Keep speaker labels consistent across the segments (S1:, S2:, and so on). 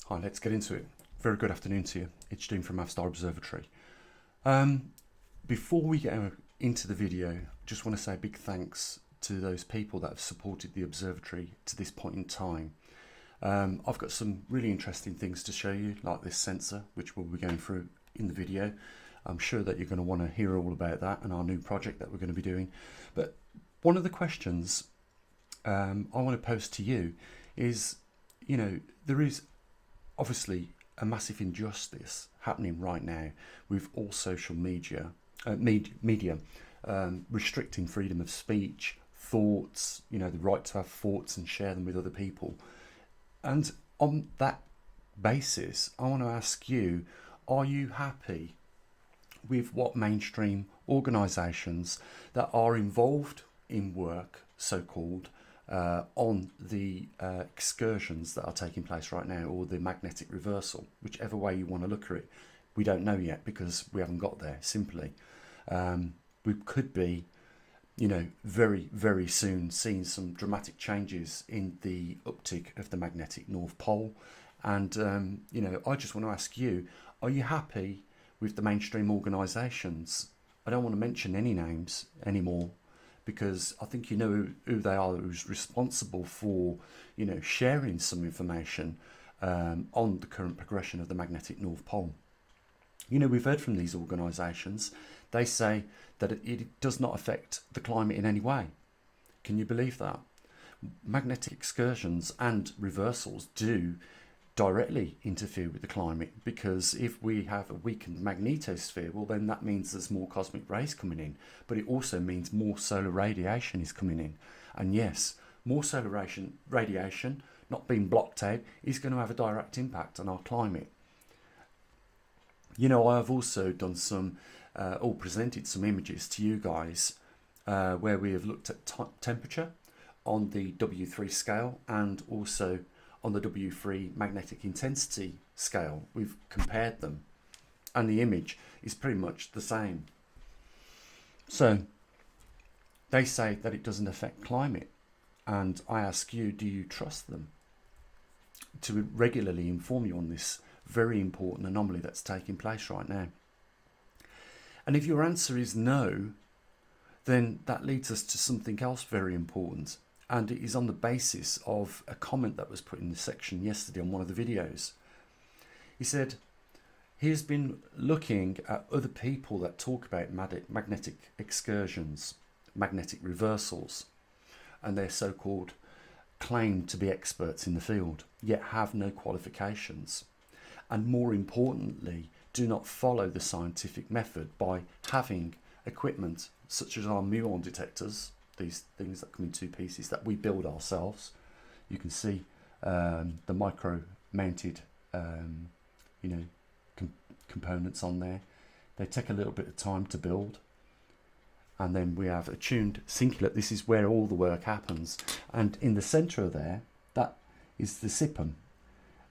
S1: Hi, let's get into it. Very good afternoon to you. It's Dean from Avstar Observatory. Before we get into the video, just want to say a big thanks to those people that have supported the observatory to this point in time. I've got some really interesting things to show you, like this sensor, which we'll be going through in the video. I'm sure that you're going to want to hear all about that and our new project that we're going to be doing. But one of the questions I want to pose to you is, there is obviously a massive injustice happening right now with all social media, restricting freedom of speech, thoughts, the right to have thoughts and share them with other people. And on that basis, I want to ask you, are you happy with what mainstream organisations that are involved in work, so-called, on the excursions that are taking place right now, or the magnetic reversal, whichever way you want to look at it? We don't know yet because we haven't got there, simply. We could be, very, very soon seeing some dramatic changes in the uptick of the magnetic North Pole. And, I just want to ask you, are you happy with the mainstream organisations? I don't want to mention any names anymore, because I think you know who they are, who's responsible for, sharing some information on the current progression of the magnetic North Pole. We've heard from these organisations. They say that it does not affect the climate in any way. Can you believe that? Magnetic excursions and reversals do directly interfere with the climate, because if we have a weakened magnetosphere, well, then that means there's more cosmic rays coming in, but it also means more solar radiation is coming in. And yes, more solar radiation not being blocked out is going to have a direct impact on our climate. I have also done presented some images to you guys where we have looked at temperature on the W3 scale and also on the W3 magnetic intensity scale. We've compared them and the image is pretty much the same. So they say that it doesn't affect climate, and I ask you, do you trust them to regularly inform you on this very important anomaly that's taking place right now? And if your answer is no, then that leads us to something else very important. And it is on the basis of a comment that was put in the section yesterday on one of the videos. He said he has been looking at other people that talk about magnetic excursions, magnetic reversals, and they're so-called claim to be experts in the field, yet have no qualifications. And more importantly, do not follow the scientific method by having equipment such as our muon detectors, these things that come in two pieces that we build ourselves. You can see the micro mounted components on there. They take a little bit of time to build. And then we have a tuned singlet. This is where all the work happens. And in the center of there, that is the SIPM.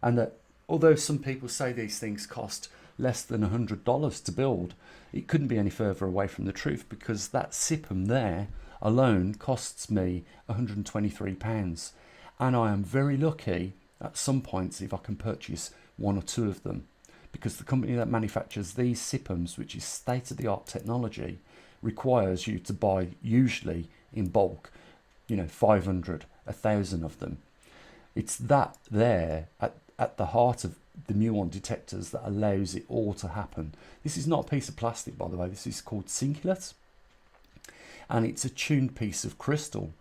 S1: And that, although some people say these things cost less than $100 to build, it couldn't be any further away from the truth, because that SIPM there alone costs me £123, and I am very lucky at some points if I can purchase one or two of them, because the company that manufactures these SIPMs, which is state-of-the-art technology, requires you to buy usually in bulk, 500, 1,000 of them. It's that there at the heart of the muon detectors that allows it all to happen. This is not a piece of plastic, by the way. This is called singlet, and it's a tuned piece of crystal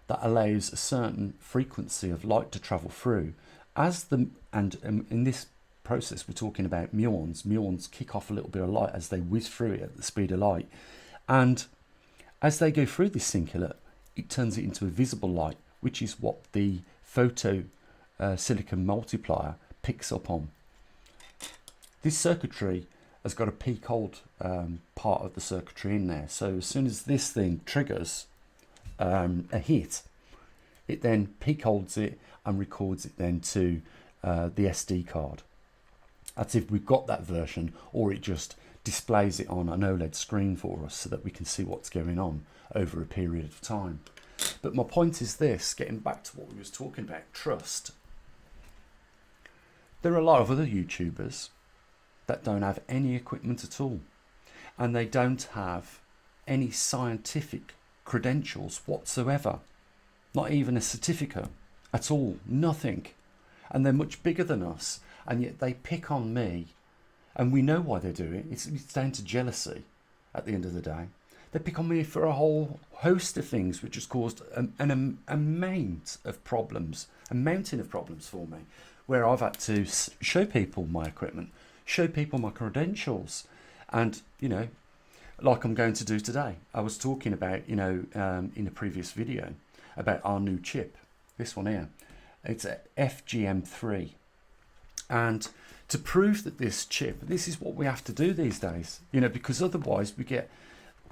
S1: that allows a certain frequency of light to travel through. In this process, we're talking about muons. Muons kick off a little bit of light as they whiz through it at the speed of light, and as they go through this singlet, it turns it into a visible light, which is what the photo silicon multiplier picks up on. This circuitry has got a peak hold part of the circuitry in there, so as soon as this thing triggers a hit, it then peak holds it and records it then to the SD card. That's if we've got that version, or it just displays it on an OLED screen for us so that we can see what's going on over a period of time. But my point is this, getting back to what we was talking about, trust. There are a lot of other YouTubers that don't have any equipment at all, and they don't have any scientific credentials whatsoever, not even a certificate at all, nothing. And they're much bigger than us, and yet they pick on me, and we know why they do it. It's down to jealousy at the end of the day. They pick on me for a whole host of things, which has caused an amount of problems, a mountain of problems for me, where I've had to show people my equipment, show people my credentials, and, you know, like I'm going to do today. I was talking about, you know, in a previous video about our new chip, this one here. It's a FGM3. And to prove that this chip, this is what we have to do these days, you know, because otherwise we get,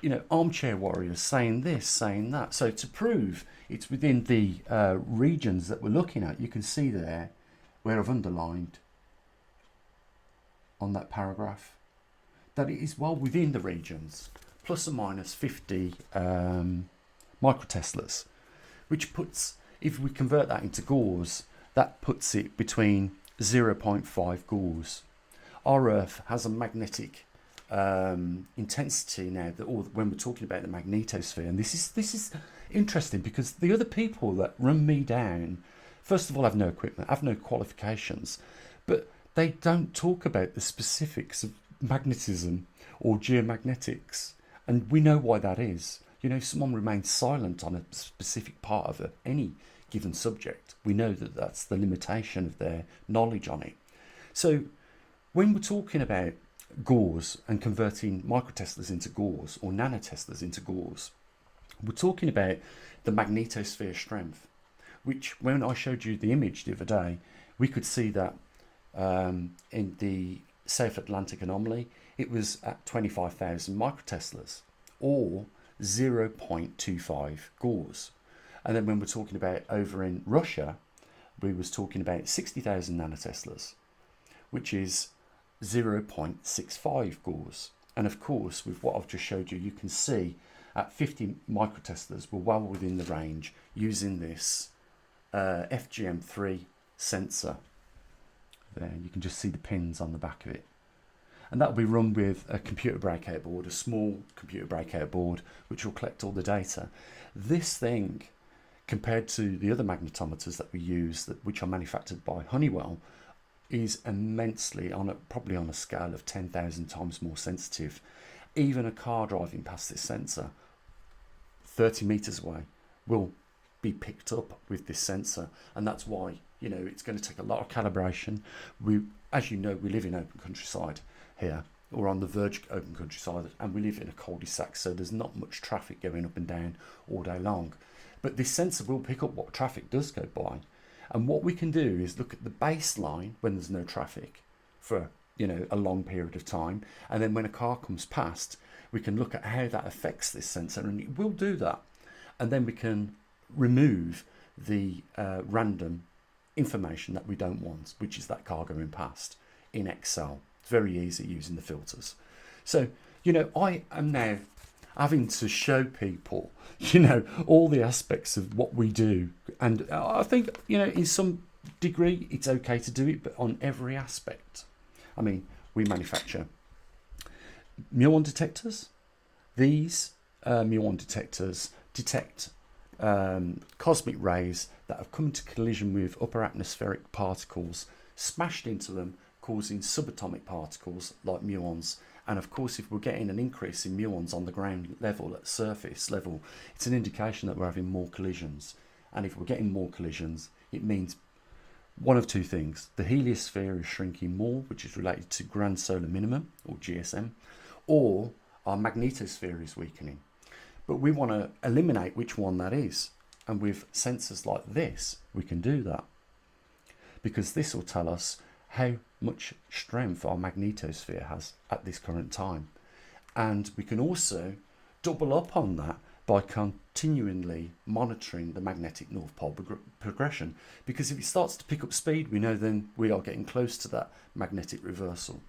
S1: you know, armchair warriors saying this, saying that. So to prove it's within the regions that we're looking at, you can see there where I've underlined on that paragraph that it is well within the regions, plus or minus 50 microteslas, which puts, if we convert that into gauss, that puts it between 0.5 gauss. Our Earth has a magnetic intensity now, that, or when we're talking about the magnetosphere, and this is interesting because the other people that run me down, first of all, have no equipment, have no qualifications, but they don't talk about the specifics of magnetism or geomagnetics, and we know why that is. You know, if someone remains silent on a specific part of any given subject, we know that that's the limitation of their knowledge on it. So when we're talking about gauss and converting microteslas into gauss or nanoteslas into gauss, we're talking about the magnetosphere strength, which when I showed you the image the other day, we could see that in the South Atlantic anomaly, it was at 25,000 microteslas, or 0.25 gauss. And then when we're talking about over in Russia, we was talking about 60,000 nanoteslas, which is 0.65 gauss. And of course, with what I've just showed you, you can see at 50 microteslas, we're well within the range using this FGM3 sensor. There, you can just see the pins on the back of it. And that will be run with a computer breakout board, a small computer breakout board, which will collect all the data. This thing, compared to the other magnetometers that we use, which are manufactured by Honeywell, is immensely, probably on a scale of 10,000 times more sensitive. Even a car driving past this sensor 30 meters away will be picked up with this sensor, and that's why, you know, it's going to take a lot of calibration. As you know, we live in open countryside here, or on the verge of open countryside, and we live in a cul-de-sac, so there's not much traffic going up and down all day long. But this sensor will pick up what traffic does go by, and what we can do is look at the baseline when there's no traffic for, you know, a long period of time, and then when a car comes past, we can look at how that affects this sensor, and it will do that, and then we can remove the random information that we don't want, which is that car going past, in Excel. It's very easy using the filters. So, you know, I am now having to show people, you know, all the aspects of what we do, and I think, you know, in some degree it's okay to do it, but on every aspect. I mean, we manufacture muon detectors. These muon detectors detect cosmic rays that have come into collision with upper atmospheric particles, smashed into them, causing subatomic particles like muons. And of course, if we're getting an increase in muons on the ground level, at surface level, it's an indication that we're having more collisions. And if we're getting more collisions, it means one of two things. The heliosphere is shrinking more, which is related to grand solar minimum, or GSM, or our magnetosphere is weakening. But we want to eliminate which one that is. And with sensors like this, we can do that, because this will tell us how much strength our magnetosphere has at this current time. And we can also double up on that by continually monitoring the magnetic North Pole progression, because if it starts to pick up speed, we know then we are getting close to that magnetic reversal.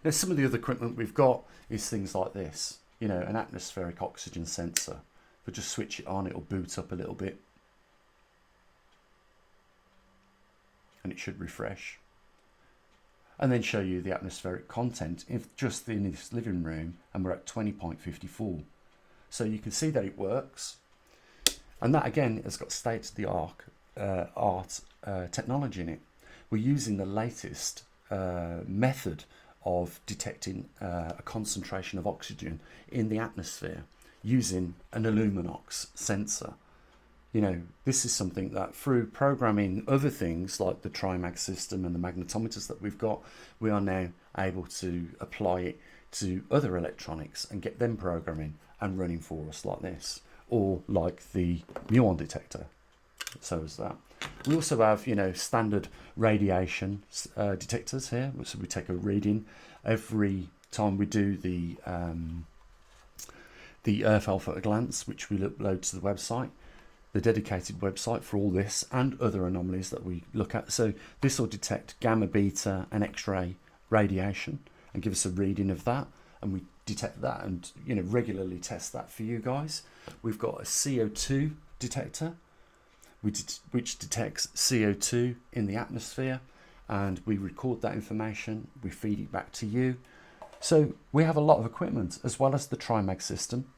S1: Now, some of the other equipment we've got is things like this, you know, an atmospheric oxygen sensor. If we just switch it on, it'll boot up a little bit, and it should refresh. and then show you the atmospheric content if just in this living room, and we're at 20.54. So you can see that it works, and that again has got state-of-the-art technology in it. We're using the latest method of detecting a concentration of oxygen in the atmosphere using an Illuminox sensor. You know, this is something that through programming other things like the Trimag system and the magnetometers that we've got, we are now able to apply it to other electronics and get them programming and running for us like this, or like the muon detector. So is that. We also have, you know, standard radiation detectors here, so we take a reading every time we do the Earth Alpha at a Glance, which we upload to the website, the dedicated website for all this and other anomalies that we look at. So this will detect gamma, beta and X-ray radiation and give us a reading of that, and we detect that and, you know, regularly test that for you guys. We've got a CO2 detector which detects CO2 in the atmosphere, and we record that information, we feed it back to you. So we have a lot of equipment, as well as the Trimag system,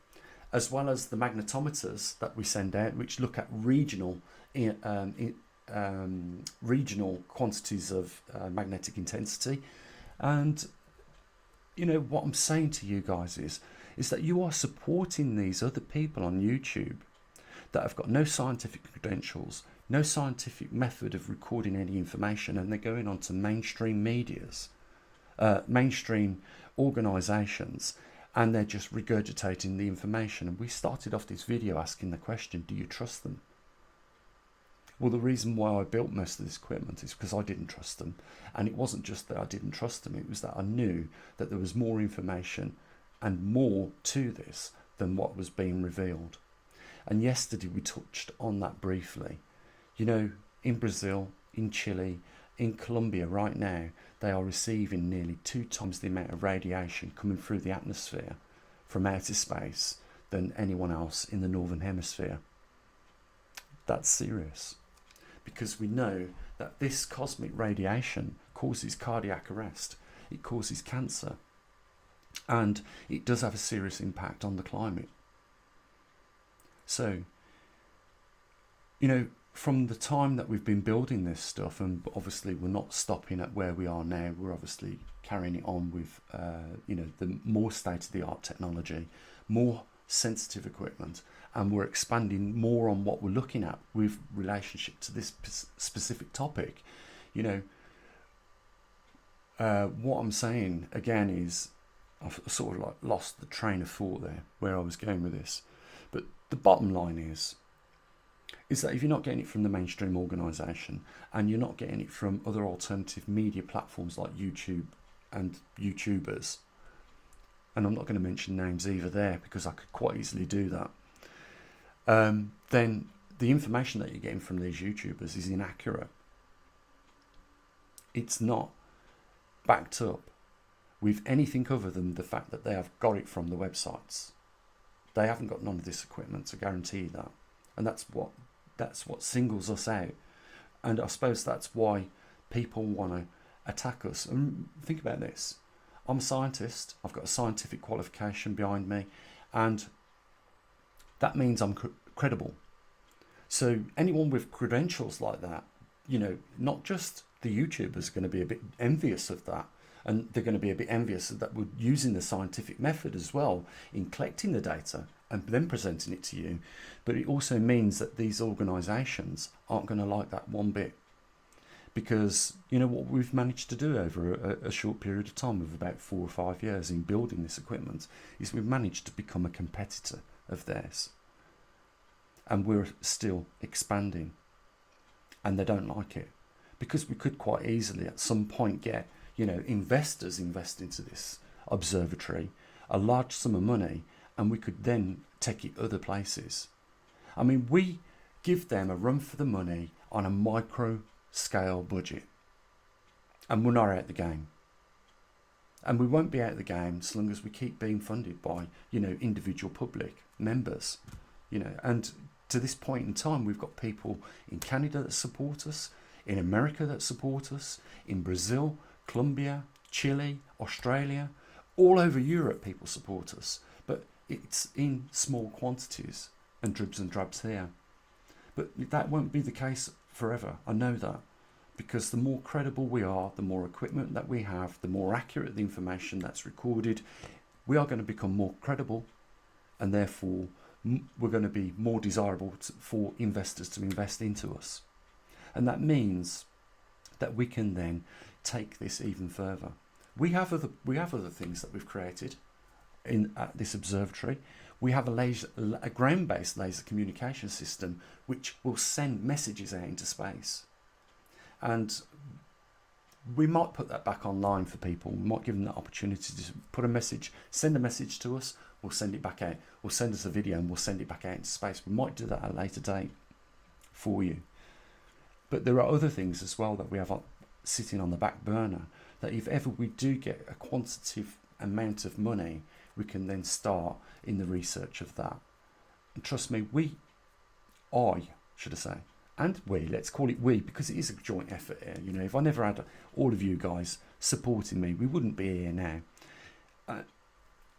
S1: as well as the magnetometers that we send out, which look at regional quantities of magnetic intensity. And you know what I'm saying to you guys is that you are supporting these other people on YouTube that have got no scientific credentials, no scientific method of recording any information, and they're going on to mainstream medias, mainstream organisations, and they're just regurgitating the information. And we started off this video asking the question, do you trust them? Well, the reason why I built most of this equipment is because I didn't trust them. And it wasn't just that I didn't trust them, it was that I knew that there was more information and more to this than what was being revealed. And yesterday we touched on that briefly. You know, in Brazil, in Chile, in Colombia right now, they are receiving nearly 2 times the amount of radiation coming through the atmosphere from outer space than anyone else in the Northern Hemisphere. That's serious, because we know that this cosmic radiation causes cardiac arrest, it causes cancer, and it does have a serious impact on the climate. So, you know, from the time that we've been building this stuff, and obviously we're not stopping at where we are now, we're obviously carrying it on with, you know, the more state-of-the-art technology, more sensitive equipment, and we're expanding more on what we're looking at with relationship to this specific topic. You know, what I'm saying again is, I've sort of like lost the train of thought there, where I was going with this. But the bottom line is that if you're not getting it from the mainstream organisation, and you're not getting it from other alternative media platforms like YouTube and YouTubers, and I'm not going to mention names either there because I could quite easily do that, then the information that you're getting from these YouTubers is inaccurate. It's not backed up with anything other than the fact that they have got it from the websites. They haven't got none of this equipment, to guarantee that. And that's what singles us out. And I suppose that's why people want to attack us. And think about this. I'm a scientist. I've got a scientific qualification behind me. And that means I'm credible. So anyone with credentials like that, you know, not just the YouTubers are going to be a bit envious of that. And they're going to be a bit envious that we're using the scientific method as well in collecting the data and then presenting it to you. But it also means that these organisations aren't going to like that one bit. Because, you know, what we've managed to do over a short period of time of about 4 or 5 years in building this equipment is we've managed to become a competitor of theirs. And we're still expanding. And they don't like it. Because we could quite easily at some point get, you know, investors invest into this observatory, a large sum of money, and we could then take it other places. I mean, we give them a run for the money on a micro scale budget, and we're not out the game. And we won't be out the game so long as we keep being funded by, you know, individual public members, you know. And to this point in time, we've got people in Canada that support us, in America that support us, in Brazil, Colombia, Chile, Australia, all over Europe people support us, but it's in small quantities and dribs and drabs here. But that won't be the case forever, I know that, because the more credible we are, the more equipment that we have, the more accurate the information that's recorded, we are going to become more credible, and therefore we're going to be more desirable for investors to invest into us. And that means that we can then take this even further. We have other things that we've created at this observatory. We have a ground-based laser communication system which will send messages out into space, and we might put that back online for people. We might give them that opportunity to put a message, send a message to us, we'll send it back out. We'll send us a video and we'll send it back out into space. We might do that at a later date for you. But there are other things as well that we have sitting on the back burner, that if ever we do get a quantitative amount of money, we can then start in the research of that. And trust me, let's call it we, because it is a joint effort here. You know, if I never had all of you guys supporting me, we wouldn't be here now.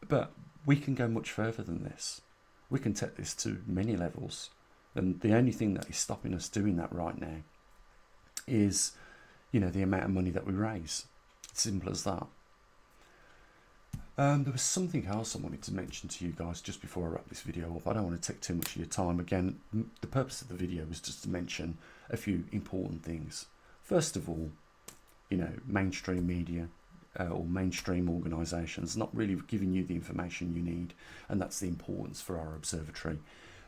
S1: But we can go much further than this. We can take this to many levels. And the only thing that is stopping us doing that right now is, you know, the amount of money that we raise. It's simple as that. There was something else I wanted to mention to you guys just before I wrap this video up. I don't want to take too much of your time. Again, the purpose of the video was just to mention a few important things. First of all, you know, mainstream media or mainstream organisations not really giving you the information you need, and that's the importance for our observatory.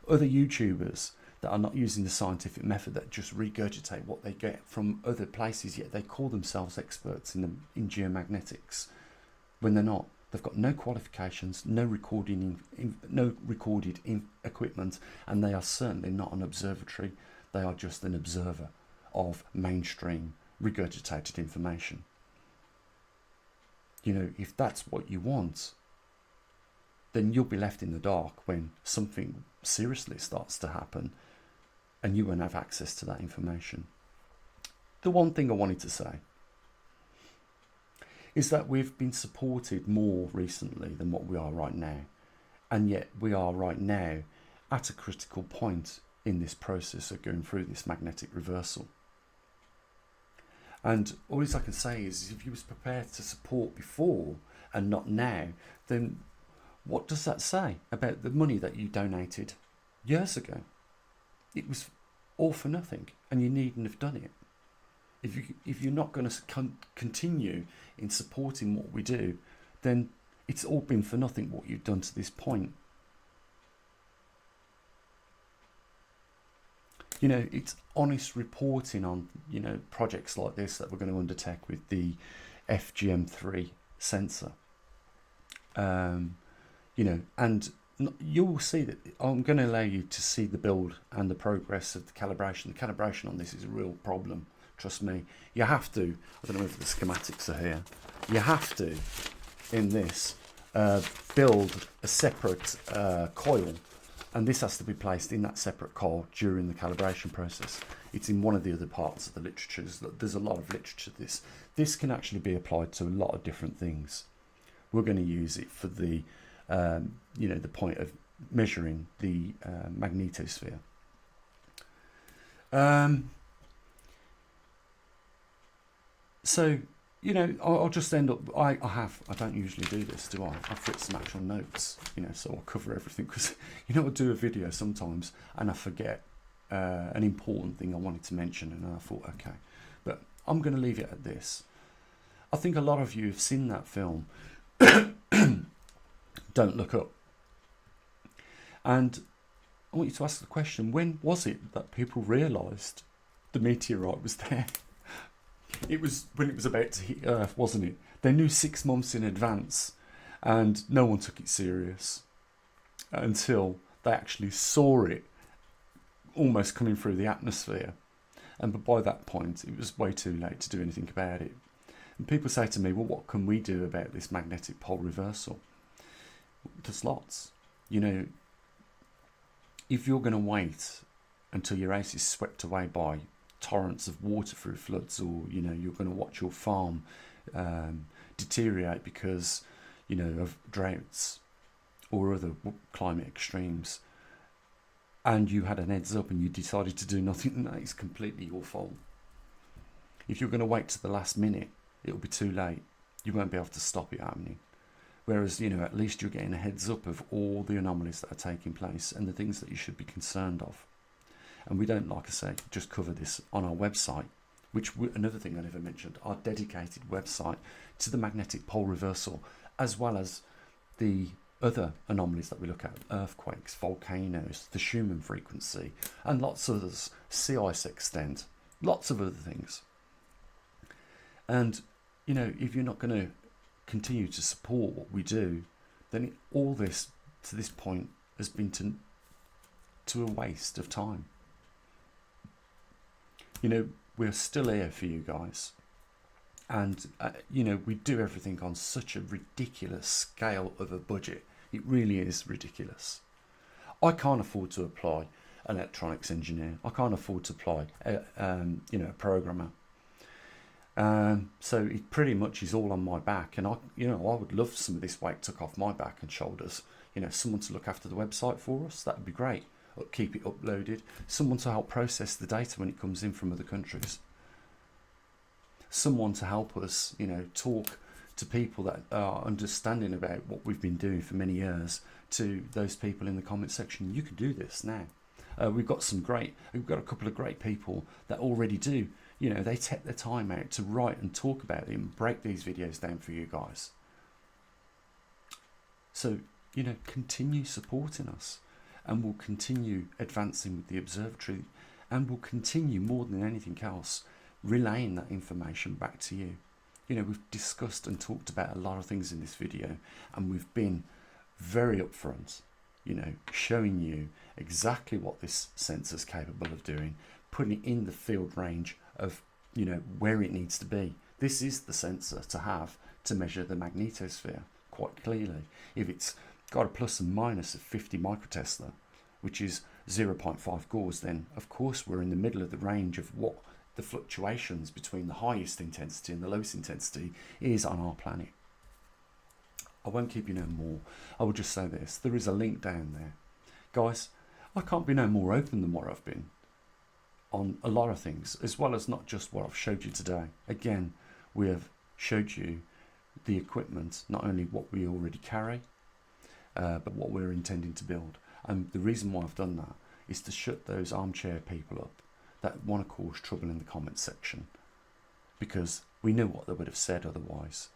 S1: Other YouTubers that are not using the scientific method, that just regurgitate what they get from other places, yet they call themselves experts in geomagnetics when they're not. They've got no qualifications, no recorded equipment, and they are certainly not an observatory. They are just an observer of mainstream regurgitated information. You know, if that's what you want, then you'll be left in the dark when something seriously starts to happen and you won't have access to that information. The one thing I wanted to say is that we've been supported more recently than what we are right now, and yet we are right now at a critical point in this process of going through this magnetic reversal. And all I can say is, if you was prepared to support before and not now, then what does that say about the money that you donated years ago? It was all for nothing, and you needn't have done it. If you're not going to continue in supporting what we do, then it's all been for nothing what you've done to this point. You know, it's honest reporting on, you know, projects like this that we're going to undertake with the FGM3 sensor. You know, and you will see that I'm going to allow you to see the build and the progress of the calibration. The calibration on this is a real problem. Trust me, you have to, I don't know if the schematics are here, you have to, in this, build a separate coil, and this has to be placed in that separate coil during the calibration process. It's in one of the other parts of the literature. There's a lot of literature to this. This can actually be applied to a lot of different things. We're going to use it for the, you know, the point of measuring the magnetosphere. So, you know, I'll just end up, I don't usually do this, do I? I've written some actual notes, you know, so I'll cover everything, because, you know, I'll do a video sometimes and I forget an important thing I wanted to mention, and I thought, okay, but I'm going to leave it at this. I think a lot of you have seen that film, Don't Look Up. And I want you to ask the question, when was it that people realised the meteorite was there? It was when it was about to hit Earth, wasn't it? They knew 6 months in advance, and no one took it serious until they actually saw it almost coming through the atmosphere. And by that point, it was way too late to do anything about it. And people say to me, well, what can we do about this magnetic pole reversal? There's lots. You know, if you're going to wait until your house is swept away by torrents of water through floods, or you're going to watch your farm deteriorate because of droughts or other climate extremes, and you had an heads up and you decided to do nothing, then that is completely your fault. If you're going to wait to the last minute, it'll be too late. You won't be able to stop it happening. Whereas, at least you're getting a heads up of all the anomalies that are taking place and the things that you should be concerned of. And we don't, like I say, just cover this on our website, which another thing I never mentioned, our dedicated website to the magnetic pole reversal, as well as the other anomalies that we look at: earthquakes, volcanoes, the Schumann frequency, and lots of others, sea ice extent, lots of other things. And, if you're not going to continue to support what we do, then all this, to this point, has been to a waste of time. We're still here for you guys. And, we do everything on such a ridiculous scale of a budget. It really is ridiculous. I can't afford to apply an electronics engineer. I can't afford to apply a programmer. So it pretty much is all on my back. And I would love some of this weight took off my back and shoulders. Someone to look after the website for us. That would be great. Keep it uploaded. Someone to help process the data when it comes in from other countries. Someone to help us, talk to people that are understanding about what we've been doing for many years, to those people in the comment section. You can do this now. We've got a couple of great people that already do. They take their time out to write and talk about it and break these videos down for you guys. So, continue supporting us, and we'll continue advancing with the observatory, and we'll continue, more than anything else, relaying that information back to you. We've discussed and talked about a lot of things in this video, and we've been very upfront, showing you exactly what this sensor is capable of doing, putting it in the field range of, where it needs to be. This is the sensor to have to measure the magnetosphere quite clearly. If it's got a plus and minus of 50 microtesla, which is 0.5 Gauss, then of course we're in the middle of the range of what the fluctuations between the highest intensity and the lowest intensity is on our planet. I won't keep you no more. I will just say this: there is a link down there. Guys, I can't be no more open than what I've been on a lot of things, as well as not just what I've showed you today. Again, we have showed you the equipment, not only what we already carry, but what we're intending to build. And the reason why I've done that is to shut those armchair people up that want to cause trouble in the comments section, because we know what they would have said otherwise.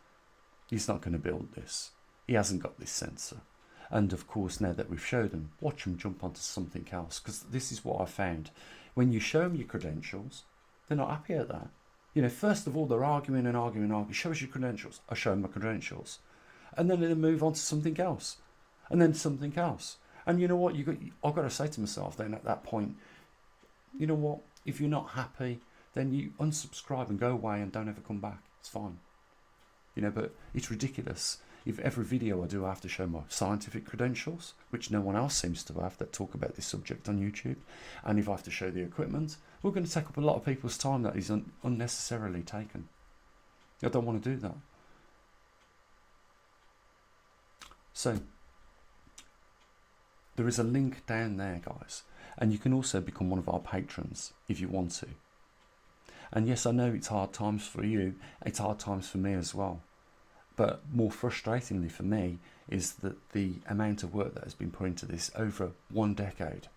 S1: He's not going to build this. He hasn't got this sensor. And of course, now that we've showed them, watch them jump onto something else, because this is what I found. When you show them your credentials, they're not happy at that. First of all, they're arguing. Show us your credentials. I show them my credentials. And then they move on to something else. And then something else. And you know what? I've got to say to myself then at that point, you know what? If you're not happy, then you unsubscribe and go away and don't ever come back. It's fine. But it's ridiculous. If every video I do, I have to show my scientific credentials, which no one else seems to have that talk about this subject on YouTube. And if I have to show the equipment, we're going to take up a lot of people's time that is unnecessarily taken. I don't want to do that. So, there is a link down there, guys. And you can also become one of our patrons if you want to. And yes, I know it's hard times for you. It's hard times for me as well. But more frustratingly for me is that the amount of work that has been put into this over 1 decade.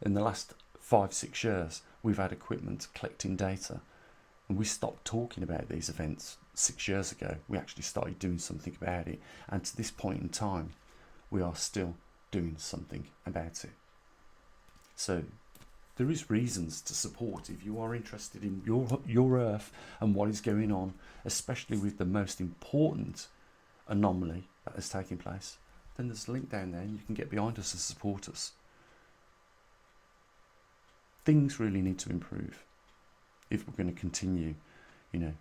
S1: In the last 5-6 years, we've had equipment collecting data. And we stopped talking about these events 6 years ago. We actually started doing something about it. And to this point in time, we are still doing something about it. So there is reasons to support if you are interested in your Earth and what is going on, especially with the most important anomaly that is taking place. Then there's a link down there and you can get behind us and support us. Things really need to improve if we're going to continue,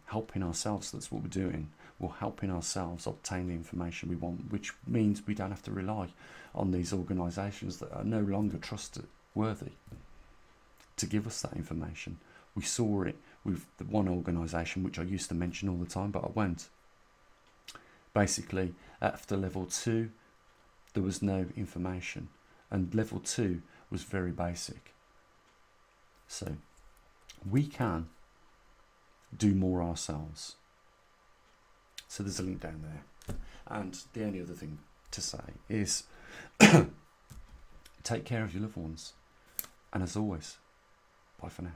S1: helping ourselves. That's what we're doing. We're helping ourselves obtain the information we want, which means we don't have to rely on these organisations that are no longer trustworthy to give us that information. We saw it with the one organisation which I used to mention all the time, but I won't. Basically, after level 2, there was no information, and level 2 was very basic. So we can do more ourselves. So there's a link down there. And the only other thing to say is take care of your loved ones. And as always, bye for now.